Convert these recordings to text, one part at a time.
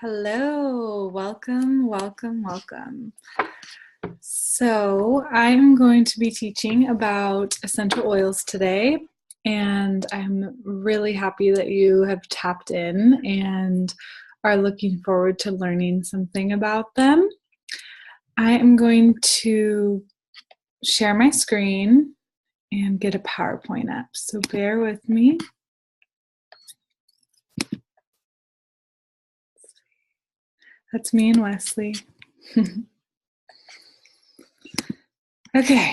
Hello, welcome, welcome, welcome. So I'm going to be teaching about essential oils today, and I'm really happy that you have tapped in and are looking forward to learning something about them. I am going to share my screen and get a PowerPoint up, so bear with me. That's me and Wesley. Okay.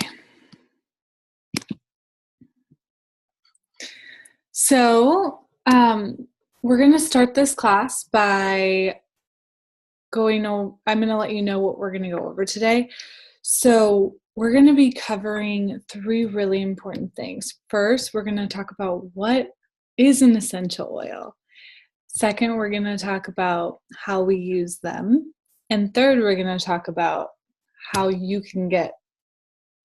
So we're going to start this class by I'm going to let you know what we're going to go over today. So we're going to be covering three really important things. First, we're going to talk about what is an essential oil. Second, we're going to talk about how we use them. And third, we're going to talk about how you can get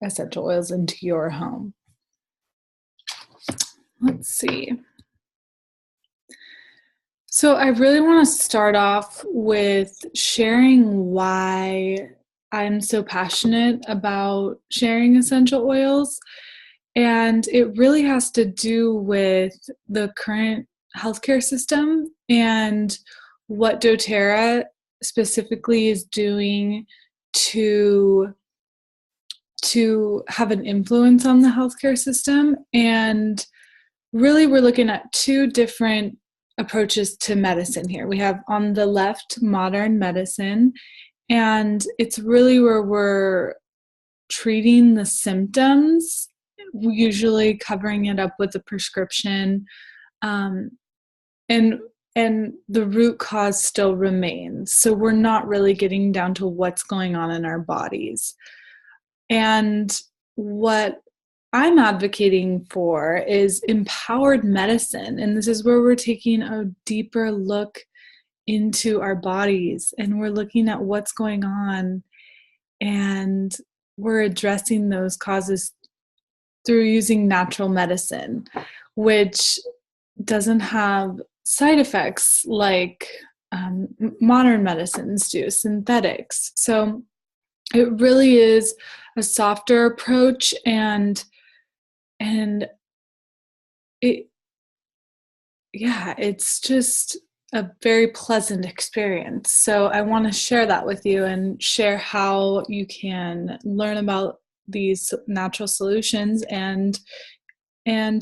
essential oils into your home. Let's see. So I really want to start off with sharing why I'm so passionate about sharing essential oils. And it really has to do with the current healthcare system and what doTERRA specifically is doing to have an influence on the healthcare system. And really, we're looking at two different approaches to medicine here. We have on the left modern medicine, and it's really where we're treating the symptoms, usually covering it up with a prescription, and the root cause still remains. So we're not really getting down to what's going on in our bodies. And what I'm advocating for is empowered medicine. And this is where we're taking a deeper look into our bodies and we're looking at what's going on and we're addressing those causes through using natural medicine, which doesn't have side effects like modern medicines do, synthetics. So it really is a softer approach, and it's just a very pleasant experience. So I want to share that with you and share how you can learn about these natural solutions and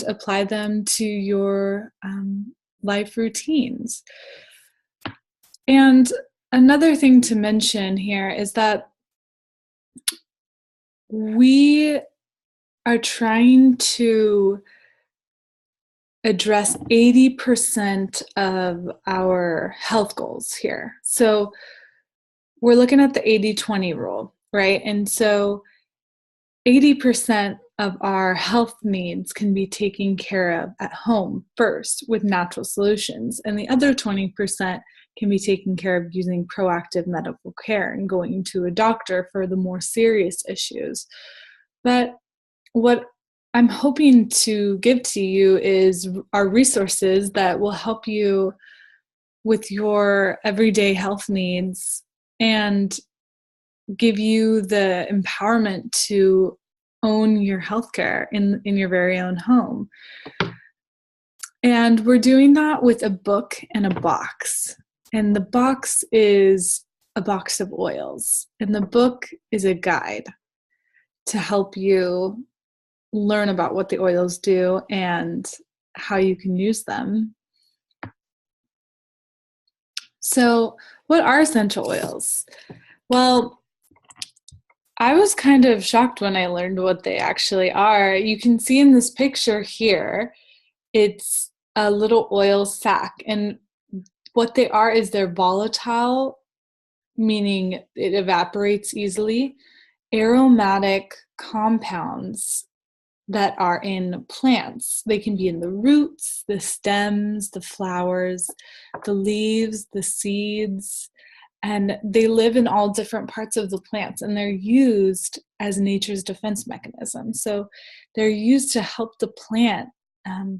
apply them to your life routines. And another thing to mention here is that we are trying to address 80% of our health goals here. So we're looking at the 80-20 rule, right? And so 80% of our health needs can be taken care of at home first with natural solutions, and the other 20% can be taken care of using proactive medical care and going to a doctor for the more serious issues. But what I'm hoping to give to you is our resources that will help you with your everyday health needs and give you the empowerment to own your healthcare in your very own home. And we're doing that with a book and a box. And the box is a box of oils. And the book is a guide to help you learn about what the oils do and how you can use them. So, what are essential oils? Well, I was kind of shocked when I learned what they actually are. You can see in this picture here, it's a little oil sac. And what they are is they're volatile, meaning it evaporates easily, aromatic compounds that are in plants. They can be in the roots, the stems, the flowers, the leaves, the seeds, and they live in all different parts of the plants, and they're used as nature's defense mechanism. So they're used to help the plant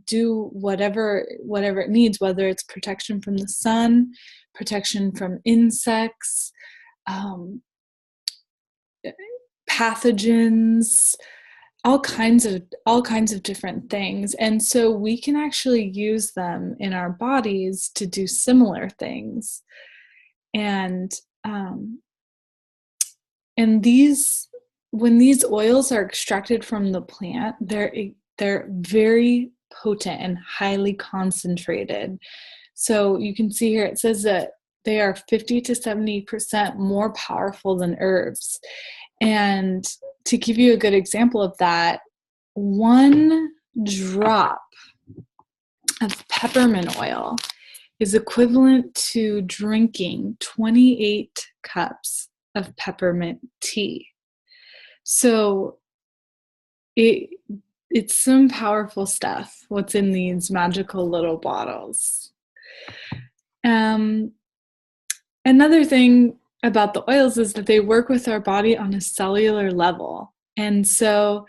do whatever it needs, whether it's protection from the sun, protection from insects, pathogens, all kinds of different things. And so we can actually use them in our bodies to do similar things. And when these oils are extracted from the plant, they're very potent and highly concentrated. So you can see here, it says that they are 50 to 70% more powerful than herbs. And to give you a good example of that, 1 drop of peppermint oil is equivalent to drinking 28 cups of peppermint tea. So it's some powerful stuff, what's in these magical little bottles. Another thing about the oils is that they work with our body on a cellular level. And so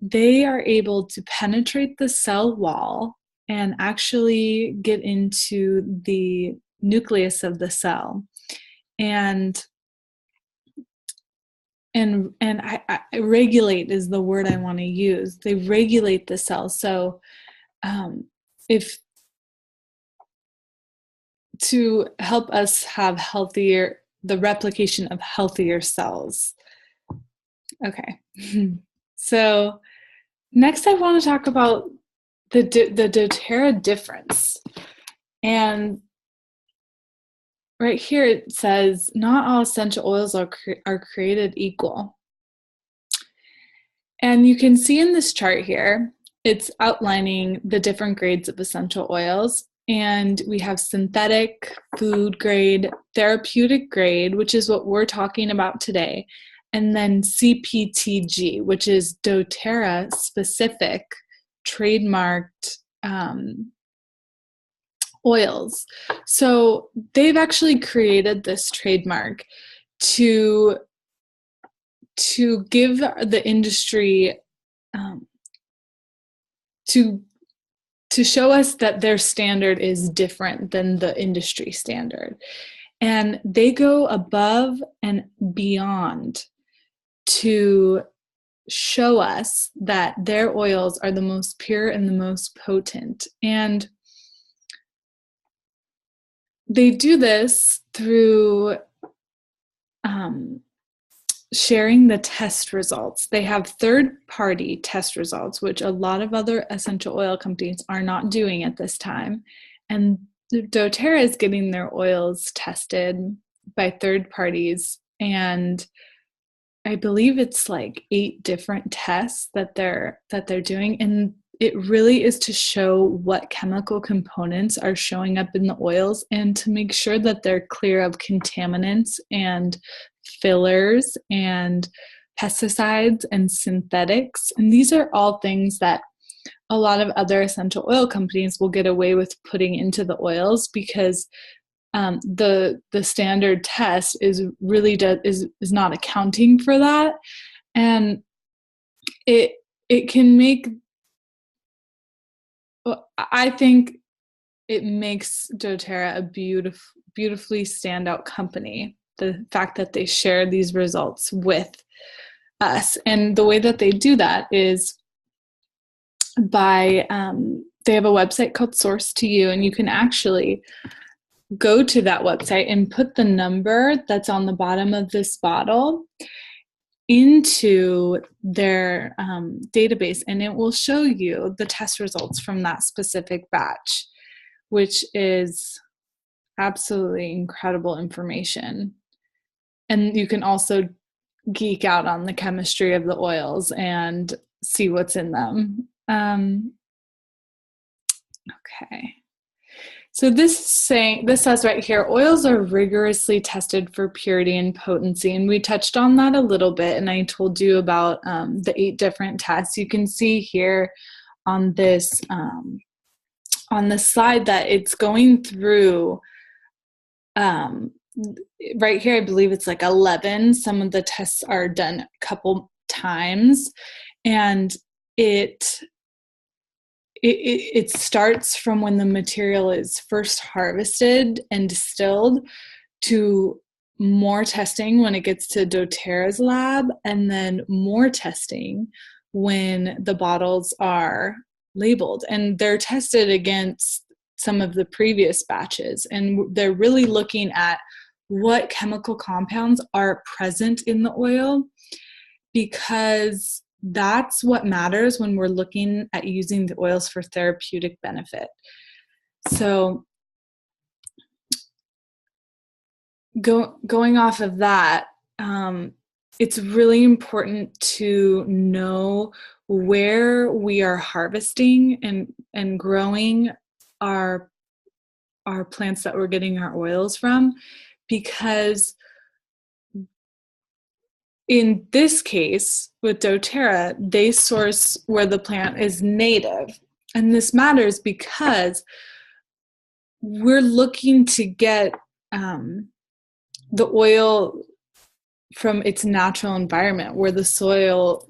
they are able to penetrate the cell wall and actually get into the nucleus of the cell. And I regulate is the word I want to use. They regulate the cell. So if to help us have the replication of healthier cells. Okay. So next I want to talk about the doTERRA difference. And right here it says, not all essential oils are created equal. And you can see in this chart here, it's outlining the different grades of essential oils. And we have synthetic, food grade, therapeutic grade, which is what we're talking about today. And then CPTG, which is doTERRA specific trademarked oils. So they've actually created this trademark to give the industry to show us that their standard is different than the industry standard. And they go above and beyond to show us that their oils are the most pure and the most potent. And they do this through sharing the test results. They have third-party test results, which a lot of other essential oil companies are not doing at this time. And doTERRA is getting their oils tested by third parties, and I believe it's like 8 different tests that they're doing, and it really is to show what chemical components are showing up in the oils and to make sure that they're clear of contaminants and fillers and pesticides and synthetics. And these are all things that a lot of other essential oil companies will get away with putting into the oils because the standard test is not accounting for that, and it can make. I think it makes doTERRA a beautifully standout company. The fact that they share these results with us, and the way that they do that is by they have a website called Source to You, and you can actually go to that website and put the number that's on the bottom of this bottle into their database, and it will show you the test results from that specific batch, which is absolutely incredible information. And you can also geek out on the chemistry of the oils and see what's in them. Okay. So this says right here, oils are rigorously tested for purity and potency. And we touched on that a little bit, and I told you about the 8 different tests. You can see here on this slide that it's going through, right here, I believe it's like 11. Some of the tests are done a couple times, and it it starts from when the material is first harvested and distilled to more testing when it gets to doTERRA's lab, and then more testing when the bottles are labeled. And they're tested against some of the previous batches, and they're really looking at what chemical compounds are present in the oil, because that's what matters when we're looking at using the oils for therapeutic benefit. So going off of that, it's really important to know where we are harvesting and growing our plants that we're getting our oils from, because in this case with doTERRA, they source where the plant is native. And this matters because we're looking to get the oil from its natural environment, where the soil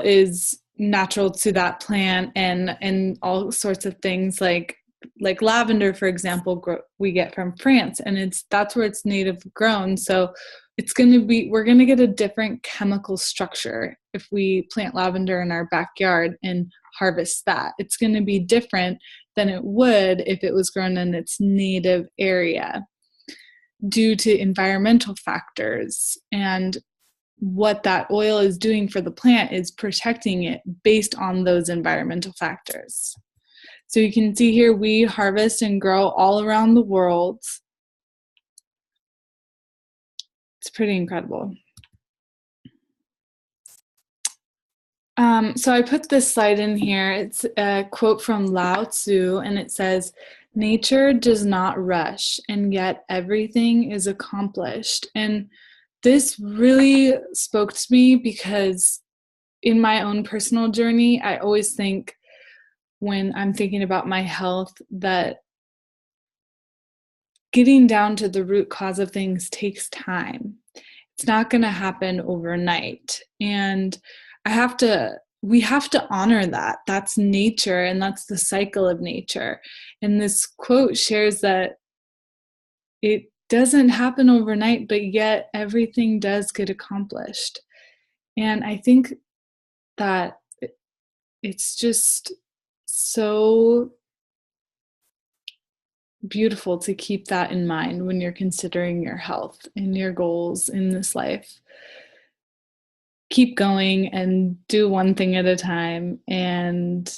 is natural to that plant, and all sorts of things like lavender, for example, we get from France, and that's where it's native grown. So we're going to get a different chemical structure if we plant lavender in our backyard and harvest that. It's going to be different than it would if it was grown in its native area, due to environmental factors. And what that oil is doing for the plant is protecting it based on those environmental factors. So you can see here, we harvest and grow all around the world. It's pretty incredible. So I put this slide in here. It's a quote from Lao Tzu, and it says, "Nature does not rush, and yet everything is accomplished." And this really spoke to me, because in my own personal journey, I always think, when I'm thinking about my health, that getting down to the root cause of things takes time. It's not going to happen overnight. And we have to honor that. That's nature, and that's the cycle of nature. And this quote shares that it doesn't happen overnight, but yet everything does get accomplished. And I think that it's just so beautiful to keep that in mind when you're considering your health and your goals in this life. Keep going and do one thing at a time, and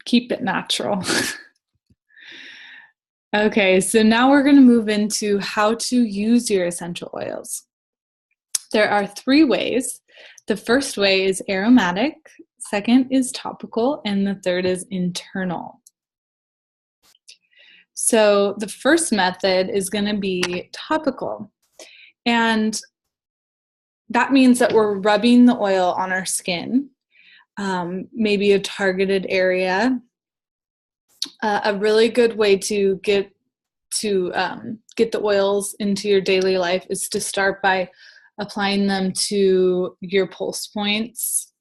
keep it natural. Okay, so now we're going to move into how to use your essential oils. There are 3 ways. The first way is aromatic, second is topical, and the third is internal. So the first method is going to be topical. And that means that we're rubbing the oil on our skin, maybe a targeted area. A really good way to get the oils into your daily life is to start by applying them to your pulse points,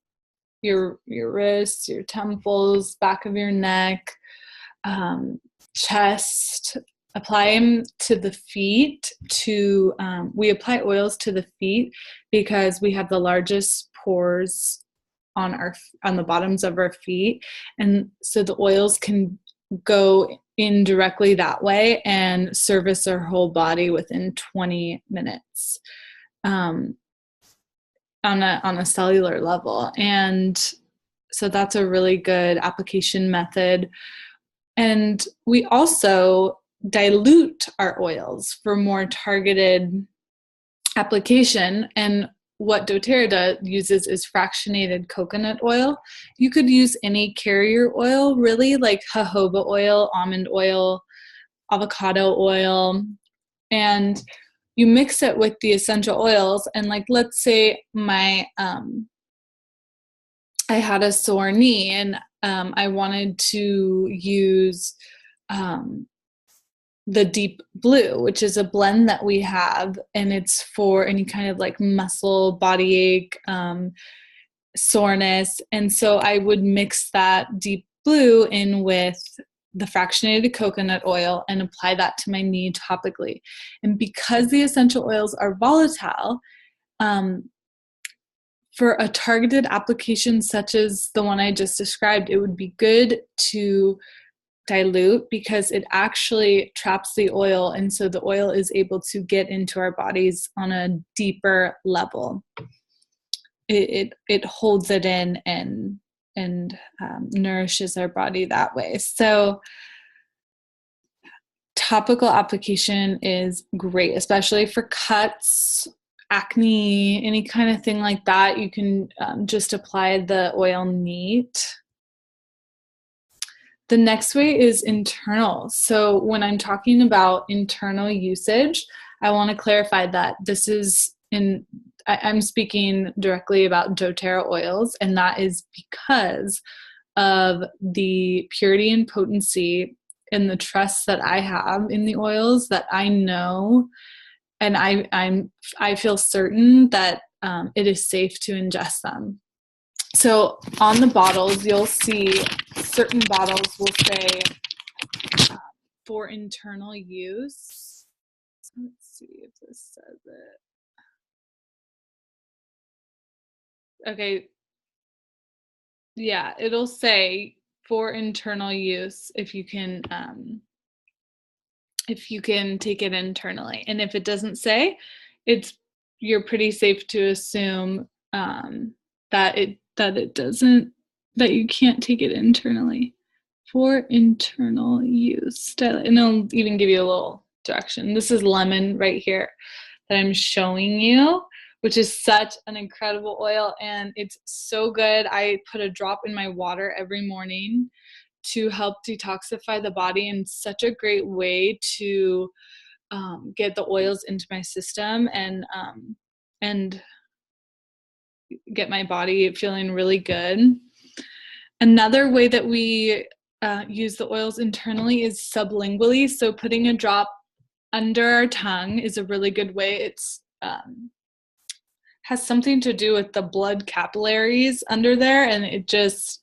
your wrists, your temples, back of your neck, chest. Apply them to the feet. We apply oils to the feet because we have the largest pores on the bottoms of our feet, and so the oils can go in directly that way and service our whole body within 20 minutes on a cellular level. And so that's a really good application method. And we also dilute our oils for more targeted application. And what doTERRA uses is fractionated coconut oil. You could use any carrier oil, really, like jojoba oil, almond oil, avocado oil, and you mix it with the essential oils. And like, let's say I had a sore knee, and I wanted to use the deep blue, which is a blend that we have, and it's for any kind of like muscle, body ache, soreness. And so I would mix that deep blue in with the fractionated coconut oil and apply that to my knee topically. And because the essential oils are volatile, for a targeted application such as the one I just described, it would be good to dilute because it actually traps the oil, and so the oil is able to get into our bodies on a deeper level. It holds it in and nourishes our body that way. So topical application is great, especially for cuts, acne, any kind of thing like that. You can just apply the oil neat. The next way is internal. So when I'm talking about internal usage, I want to clarify that this is I'm speaking directly about doTERRA oils, and that is because of the purity and potency and the trust that I have in the oils, that I know, and I feel certain that it is safe to ingest them. So on the bottles, you'll see certain bottles will say for internal use. Let's see if this says it. Okay. Yeah, it'll say for internal use if you can take it internally. And if it doesn't say, you're pretty safe to assume that you can't take it internally for internal use. And it'll even give you a little direction. This is lemon right here that I'm showing you, which is such an incredible oil, and it's so good. I put a drop in my water every morning to help detoxify the body, and such a great way to get the oils into my system and get my body feeling really good. Another way that we use the oils internally is sublingually. So putting a drop under our tongue is a really good way. It's has something to do with the blood capillaries under there, and it just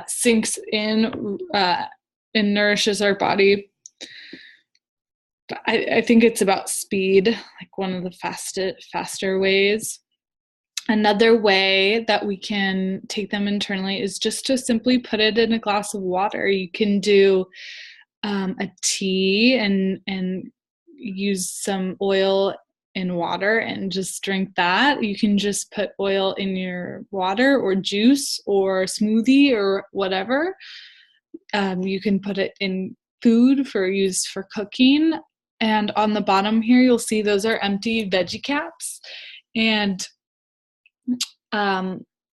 sinks in and nourishes our body. I think it's about speed, like one of the faster ways. Another way that we can take them internally is just to simply put it in a glass of water. You can do a tea and use some oil in water and just drink that. You can just put oil in your water or juice or smoothie or whatever. You can put it in food for use for cooking. And on the bottom here, you'll see those are empty veggie caps. And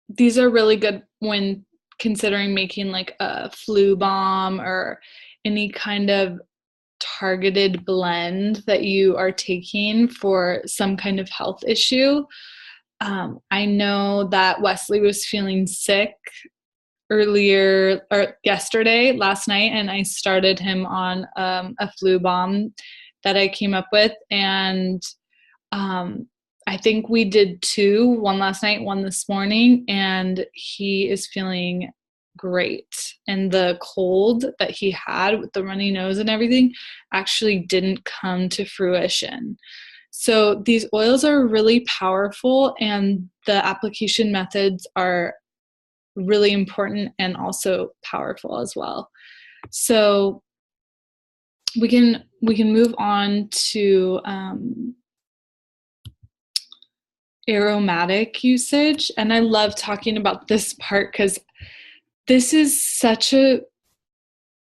these are really good when considering making like a flu balm or any kind of targeted blend that you are taking for some kind of health issue. I know that Wesley was feeling sick last night, and I started him on a flu balm that I came up with, and I think we did two, one last night, one this morning, and he is feeling great. And the cold that he had with the runny nose and everything actually didn't come to fruition. So these oils are really powerful, and the application methods are really important and also powerful as well. So we can move on to aromatic usage. And I love talking about this part because this is such a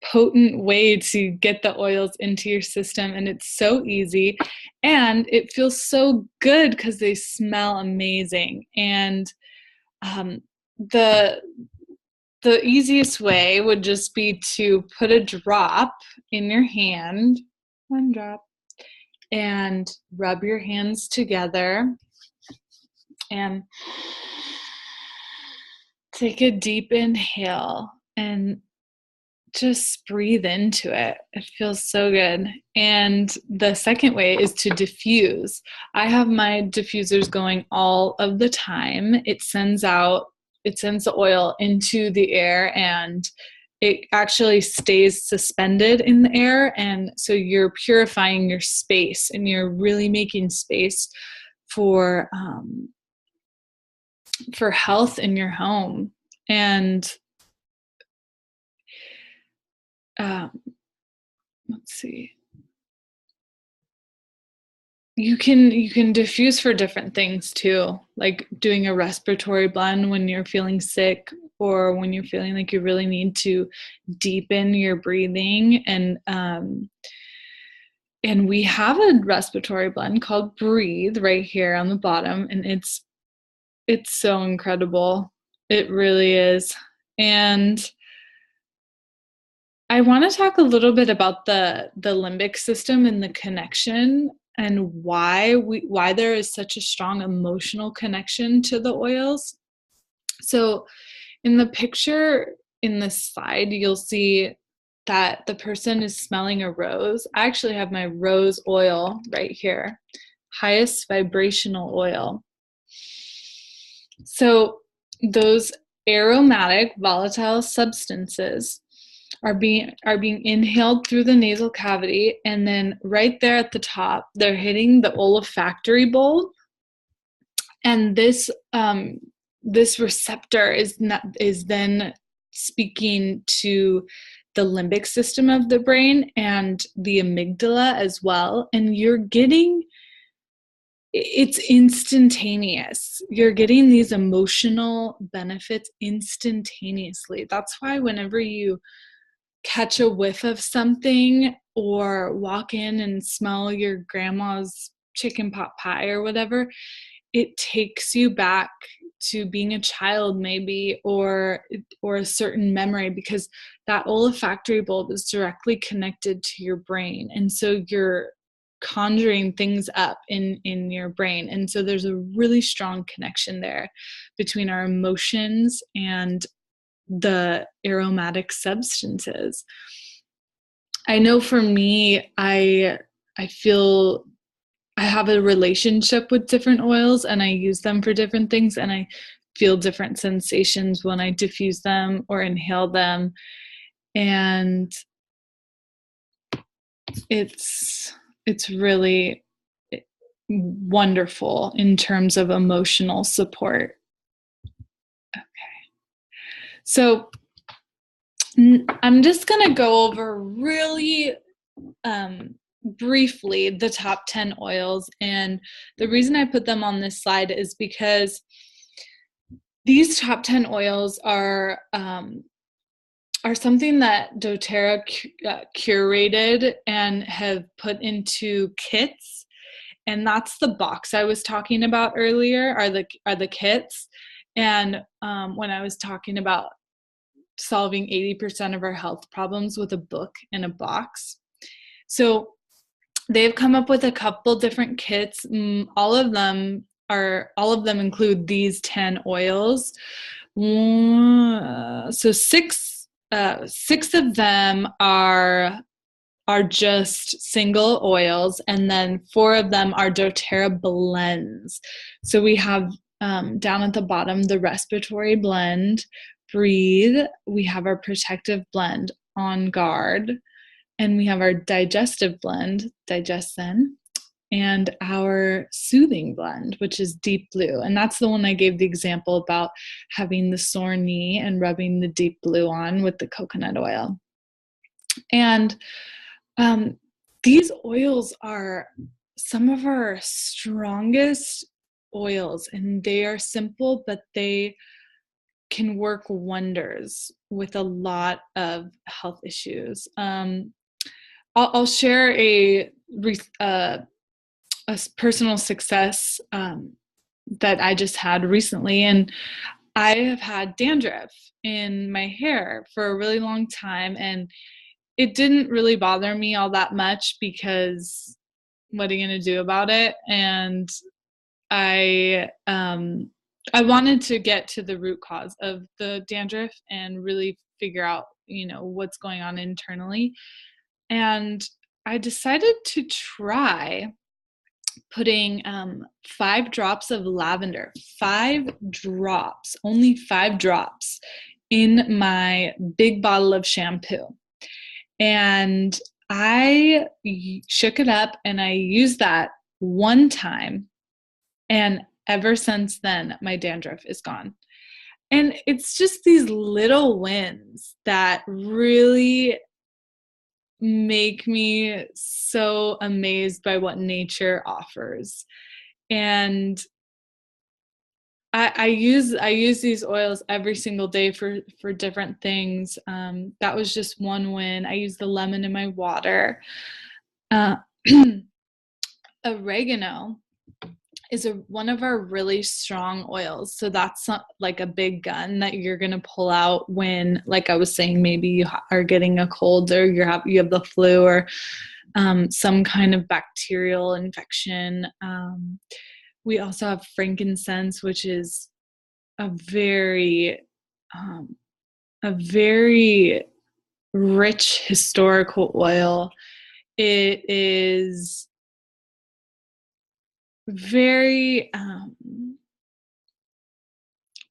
potent way to get the oils into your system, and it's so easy and it feels so good because they smell amazing. And the easiest way would just be to put a drop in your hand, one drop, and rub your hands together and take a deep inhale and just breathe into it. It feels so good. And the second way is to diffuse. I have my diffusers going all of the time. It sends the oil into the air, and it actually stays suspended in the air. And so you're purifying your space, and you're really making space for health in your home. And let's see. You can diffuse for different things too, like doing a respiratory blend when you're feeling sick, or when you're feeling like you really need to deepen your breathing. And we have a respiratory blend called Breathe right here on the bottom, and it's so incredible. It really is. And I want to talk a little bit about the limbic system and the connection, and why there is such a strong emotional connection to the oils. So in the picture in this slide, you'll see that the person is smelling a rose. I actually have my rose oil right here, highest vibrational oil. So those aromatic volatile substances are being inhaled through the nasal cavity, and then right there at the top, they're hitting the olfactory bulb, and this receptor is then speaking to the limbic system of the brain and the amygdala as well, and it's instantaneous. You're getting these emotional benefits instantaneously. That's why whenever you catch a whiff of something, or walk in and smell your grandma's chicken pot pie or whatever, it takes you back to being a child maybe, or a certain memory, because that olfactory bulb is directly connected to your brain. And so you're conjuring things up in your brain. And so there's a really strong connection there between our emotions and the aromatic substances. I know for me, I feel I have a relationship with different oils, and I use them for different things, and I feel different sensations when I diffuse them or inhale them. And it's really wonderful in terms of emotional support. Okay. So I'm just going to go over really briefly the top 10 oils. And the reason I put them on this slide is because these top 10 oils are something that doTERRA curated and have put into kits. And that's the box I was talking about earlier, are the kits. And when I was talking about solving 80% of our health problems with a book and a box. So they've come up with a couple different kits. All of them include these 10 oils. So six of them are just single oils, and then 4 of them are doTERRA blends. So we have down at the bottom the respiratory blend, Breathe. We have our protective blend, On Guard, and we have our digestive blend, Digest Zen, and our soothing blend, which is Deep Blue. And that's the one I gave the example about having the sore knee and rubbing the Deep Blue on with the coconut oil. And these oils are some of our strongest oils, and they are simple, but they can work wonders with a lot of health issues. I'll share a personal success that I just had recently, and I have had dandruff in my hair for a really long time, and it didn't really bother me all that much, because what are you going to do about it? And I wanted to get to the root cause of the dandruff and really figure out what's going on internally. And I decided to try putting 5 drops of lavender, 5 drops, only 5 drops in my big bottle of shampoo. And I shook it up and I used that one time. And ever since then, my dandruff is gone. And it's just these little wins that really make me so amazed by what nature offers. And I use these oils every single day for different things. That was just one win. I use the lemon in my water. Oregano is one of our really strong oils. So that's not like a big gun that you're going to pull out when, like I was saying, maybe you are getting a cold or you have the flu or some kind of bacterial infection. We also have frankincense, which is a very rich historical oil. It is very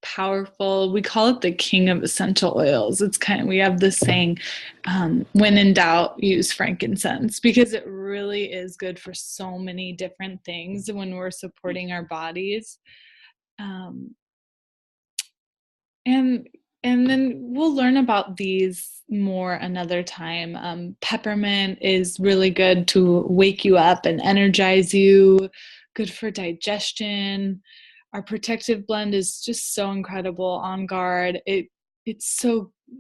powerful. We call it the king of essential oils. We have this saying, when in doubt, use frankincense, because it really is good for so many different things when we're supporting our bodies. And then we'll learn about these more another time. Peppermint is really good to wake you up and energize you, good for digestion. Our protective blend is just so incredible. On Guard, it's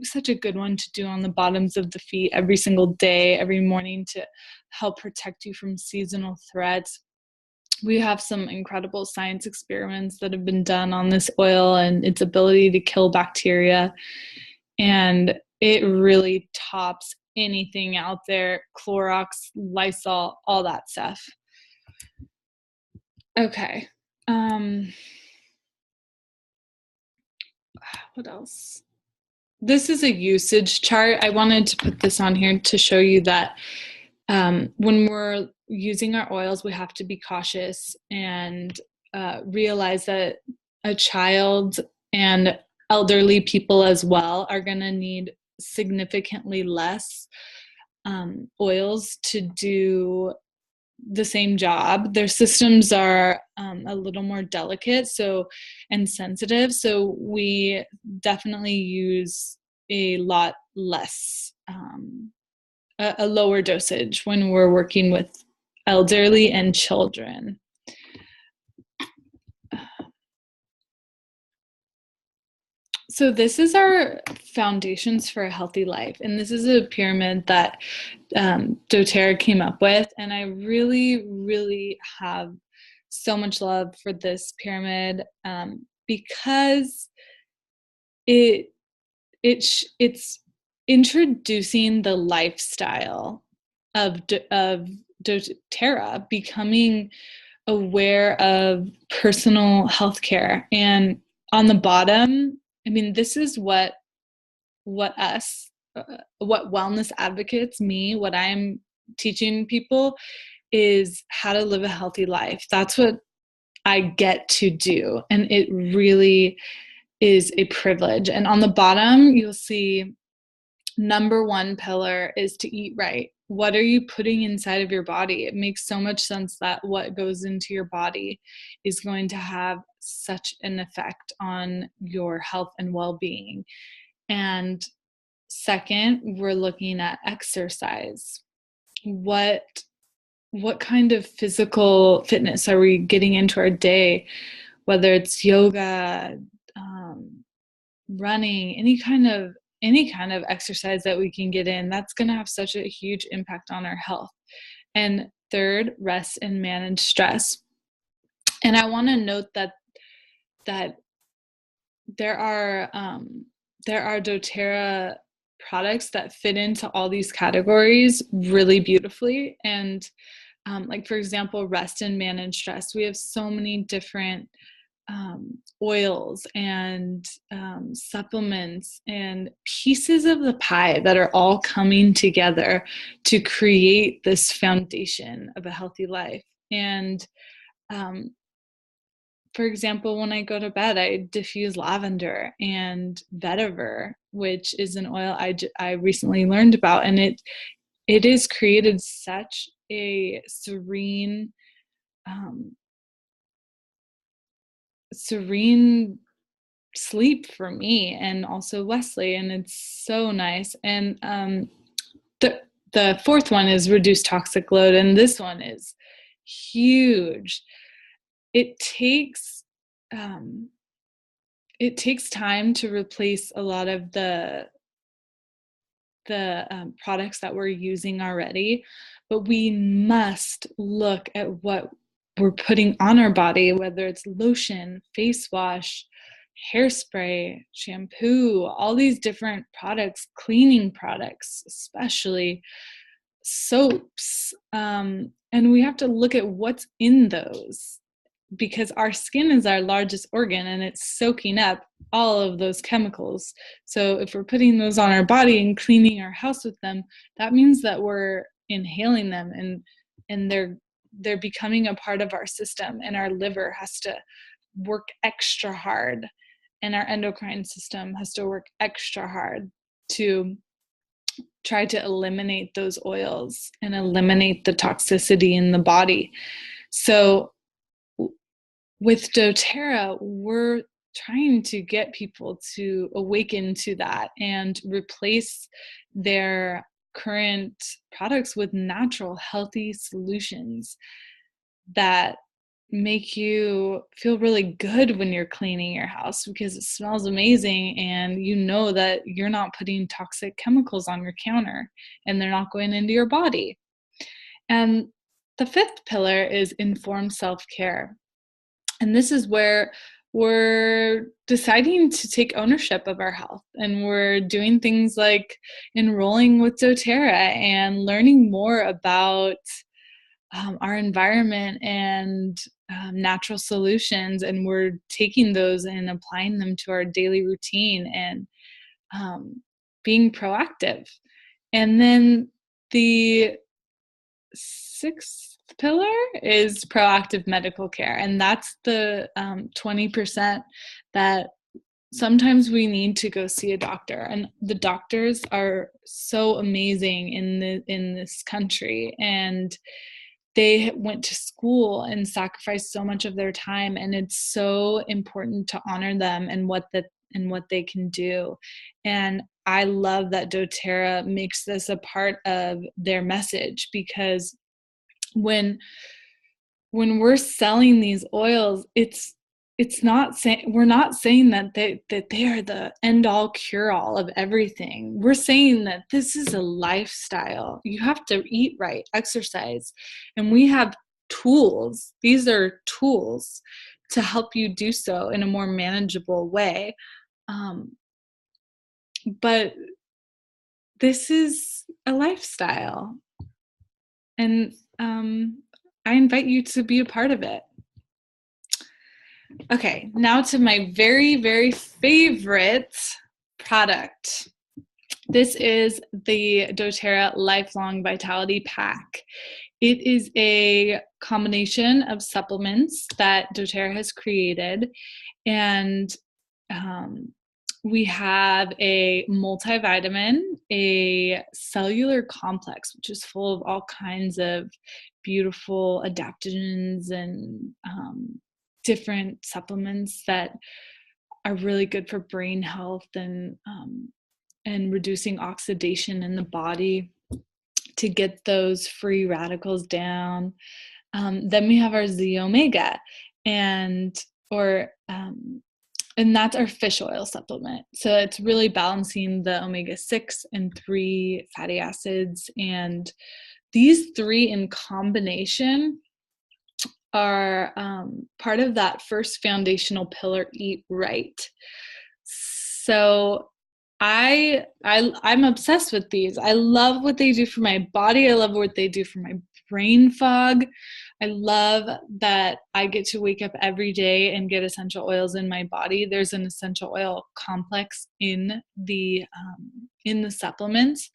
such a good one to do on the bottoms of the feet every single day, every morning, to help protect you from seasonal threats. We have some incredible science experiments that have been done on this oil and its ability to kill bacteria. And it really tops anything out there. Clorox, Lysol, all that stuff. Okay. What else? This is a usage chart. I wanted to put this on here to show you that when we're using our oils, we have to be cautious and realize that a child and elderly people as well are going to need significantly less oils to do the same job. Their systems are a little more delicate and sensitive, so we definitely use a lot less, a lower dosage when we're working with elderly and children. So this is our foundations for a healthy life. And this is a pyramid that doTERRA came up with. And I really, really have so much love for this pyramid because it's introducing the lifestyle of doTERRA, becoming aware of personal health care. And on the bottom, I mean, this is what wellness advocates, what I'm teaching people is how to live a healthy life. That's what I get to do. And it really is a privilege. And on the bottom, you'll see number 1 pillar is to eat right. What are you putting inside of your body? It makes so much sense that what goes into your body is going to have such an effect on your health and well-being. And second, we're looking at exercise. What kind of physical fitness are we getting into our day? Whether it's yoga, running, any kind of exercise that we can get in, that's going to have such a huge impact on our health. And third, rest and manage stress. And I want to note that there are doTERRA products that fit into all these categories really beautifully. And like, for example, rest and manage stress. We have so many different oils and supplements and pieces of the pie that are all coming together to create this foundation of a healthy life. And for example, when I go to bed, I diffuse lavender and vetiver, which is an oil I recently learned about, and it has created such a serene sleep for me and also Wesley, and it's so nice. And the fourth one is reduce toxic load, and this one is huge. It takes time to replace a lot of the products that we're using already, but we must look at what we're putting on our body, whether it's lotion, face wash, hairspray, shampoo, all these different products, cleaning products, especially soaps. And we have to look at what's in those, because our skin is our largest organ and it's soaking up all of those chemicals. So if we're putting those on our body and cleaning our house with them, that means that we're inhaling them, and they're becoming a part of our system, and our liver has to work extra hard, and our endocrine system has to work extra hard to try to eliminate those oils and eliminate the toxicity in the body. So with doTERRA, we're trying to get people to awaken to that and replace their current products with natural, healthy solutions that make you feel really good when you're cleaning your house, because it smells amazing and you know that you're not putting toxic chemicals on your counter and they're not going into your body. And the fifth pillar is informed self-care. And this is where we're deciding to take ownership of our health, and we're doing things like enrolling with doTERRA and learning more about our environment and natural solutions, and we're taking those and applying them to our daily routine and being proactive. And then the sixth pillar is proactive medical care, and that's the 20% that sometimes we need to go see a doctor. And the doctors are so amazing in this country, and they went to school and sacrificed so much of their time, and it's so important to honor them and what they can do. And I love that doTERRA makes this a part of their message, because when we're selling these oils, it's not saying, we're not saying that they are the end all cure all of everything. We're saying that this is a lifestyle. You have to eat right, exercise, and we have tools. These are tools to help you do so in a more manageable way. But this is a lifestyle, and I invite you to be a part of it. Okay, now to my very, very favorite product. This is the doTERRA Lifelong Vitality Pack. It is a combination of supplements that doTERRA has created, and we have a multivitamin, a cellular complex, which is full of all kinds of beautiful adaptogens and different supplements that are really good for brain health and reducing oxidation in the body to get those free radicals down. Then we have our Z Omega, and that's our fish oil supplement. So it's really balancing the omega-6 and 3 fatty acids. And these three in combination are part of that first foundational pillar, eat right. So I'm obsessed with these. I love what they do for my body. I love what they do for my brain fog. I love that I get to wake up every day and get essential oils in my body. There's an essential oil complex in the supplements,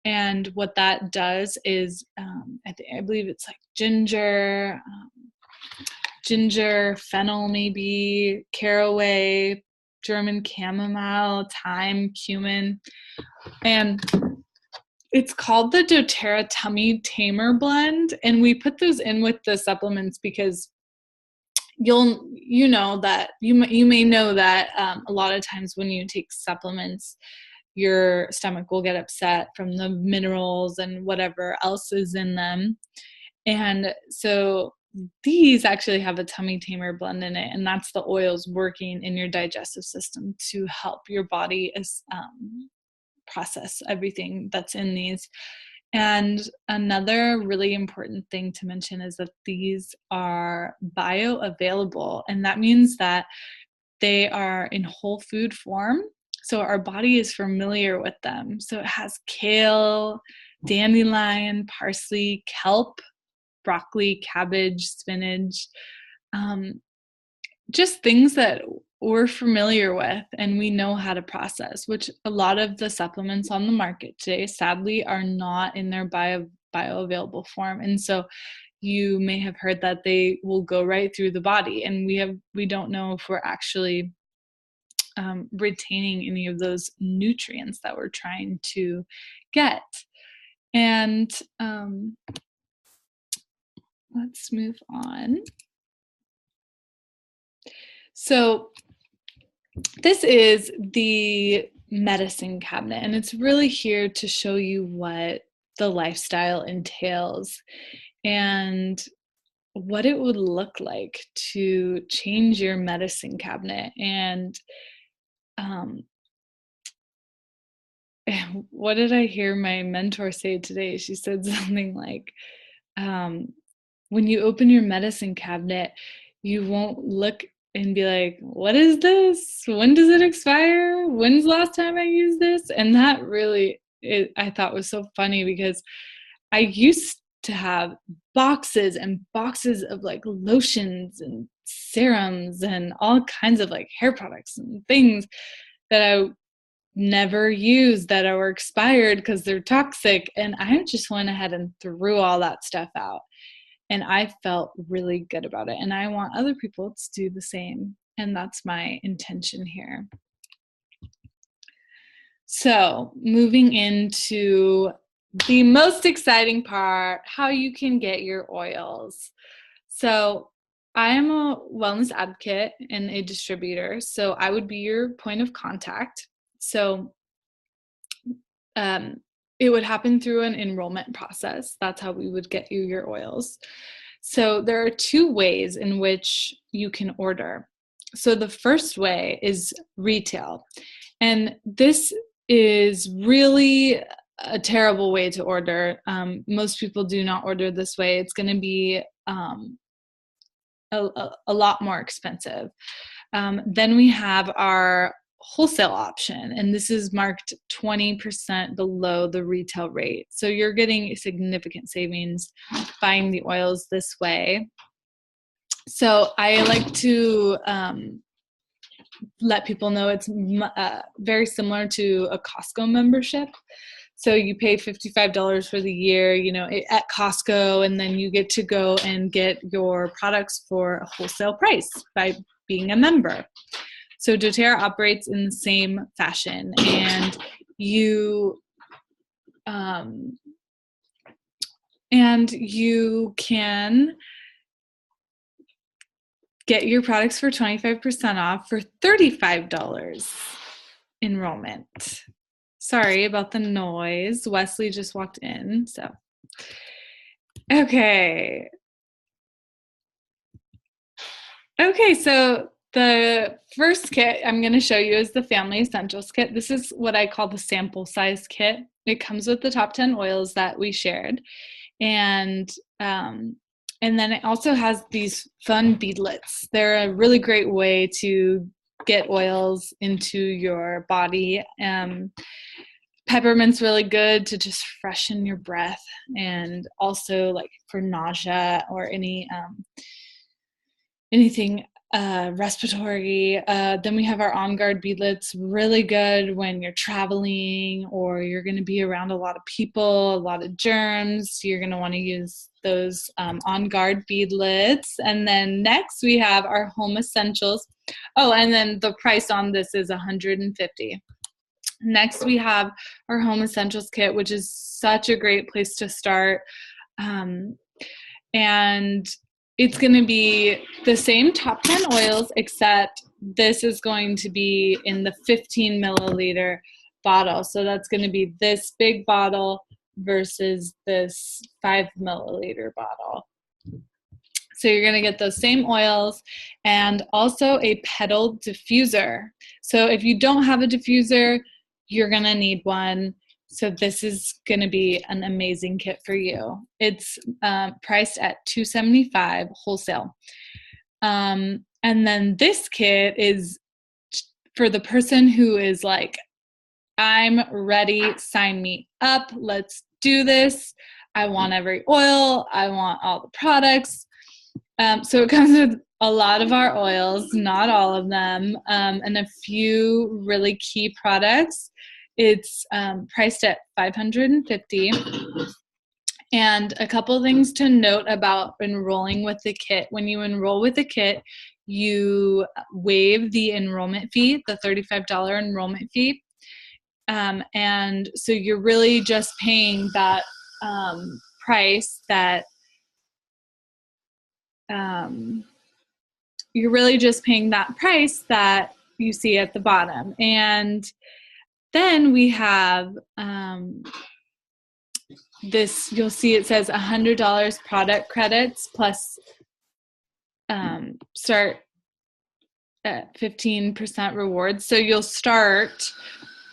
and what that does is I believe it's like ginger, fennel, maybe caraway, German chamomile, thyme, cumin, and it's called the doTERRA Tummy Tamer Blend, and we put those in with the supplements because you may know that a lot of times when you take supplements, your stomach will get upset from the minerals and whatever else is in them. And so these actually have a tummy tamer blend in it, and that's the oils working in your digestive system to help your body process everything that's in these. And another really important thing to mention is that these are bioavailable, and that means that they are in whole food form. So our body is familiar with them. So it has kale, dandelion, parsley, kelp, broccoli, cabbage, spinach, just things that we're familiar with and we know how to process, which a lot of the supplements on the market today, sadly, are not in their bioavailable form. And so you may have heard that they will go right through the body, and we don't know if we're actually retaining any of those nutrients that we're trying to get. And let's move on. So this is the medicine cabinet, and it's really here to show you what the lifestyle entails and what it would look like to change your medicine cabinet. And what did I hear my mentor say today? She said something like, when you open your medicine cabinet, you won't look and be like, what is this? When does it expire? When's the last time I used this? And that really, I thought was so funny, because I used to have boxes and boxes of like lotions and serums and all kinds of like hair products and things that I never used, that are expired because they're toxic. And I just went ahead and threw all that stuff out. And I felt really good about it. And I want other people to do the same. And that's my intention here. So moving into the most exciting part, how you can get your oils. So I am a wellness advocate and a distributor. So I would be your point of contact. So it would happen through an enrollment process. That's how we would get you your oils. So there are two ways in which you can order. So the first way is retail. And this is really a terrible way to order. Most people do not order this way. It's going to be a lot more expensive. Then we have our wholesale option, and this is marked 20% below the retail rate. So you're getting significant savings buying the oils this way. So I like to let people know it's very similar to a Costco membership. So you pay $55 for the year, at Costco, and then you get to go and get your products for a wholesale price by being a member. So doTERRA operates in the same fashion, and you can get your products for 25% off for $35 enrollment. Sorry about the noise. Wesley just walked in, so. Okay, so the first kit I'm going to show you is the Family Essentials kit. This is what I call the sample size kit. It comes with the top 10 oils that we shared. And then it also has these fun beadlets. They're a really great way to get oils into your body. Peppermint's really good to just freshen your breath, and also like for nausea or anything respiratory. Then we have our On Guard beadlets, really good when you're traveling or you're going to be around a lot of people, a lot of germs. You're going to want to use those On Guard beadlets. And then next we have our home essentials. Oh, and then the price on this is $150. Next we have our home essentials kit, which is such a great place to start. And it's going to be the same top 10 oils, except this is going to be in the 15 milliliter bottle. So that's going to be this big bottle versus this 5 milliliter bottle. So you're going to get those same oils and also a petal diffuser. So if you don't have a diffuser, you're going to need one. So this is going to be an amazing kit for you. It's priced at $275 wholesale. And then this kit is for the person who is like, I'm ready, sign me up, let's do this. I want every oil, I want all the products. So it comes with a lot of our oils, not all of them, and a few really key products. It's priced at $550. And a couple things to note about enrolling with the kit. When you enroll with the kit, you waive the enrollment fee, the $35 enrollment fee. And so you're really just paying that price that you're really just paying that price that you see at the bottom. And then we have this, you'll see it says $100 product credits plus start at 15% rewards. So you'll start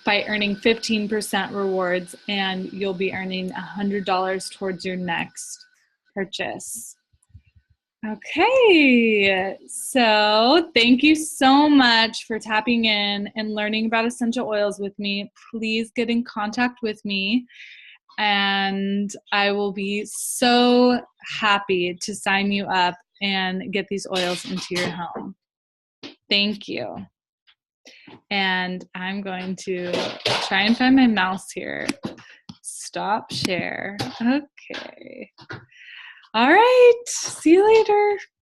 by earning 15% rewards, and you'll be earning $100 towards your next purchase. Okay, so thank you so much for tapping in and learning about essential oils with me. Please get in contact with me, and I will be so happy to sign you up and get these oils into your home. Thank you. And I'm going to try and find my mouse here. Stop share. Okay. All right. See you later.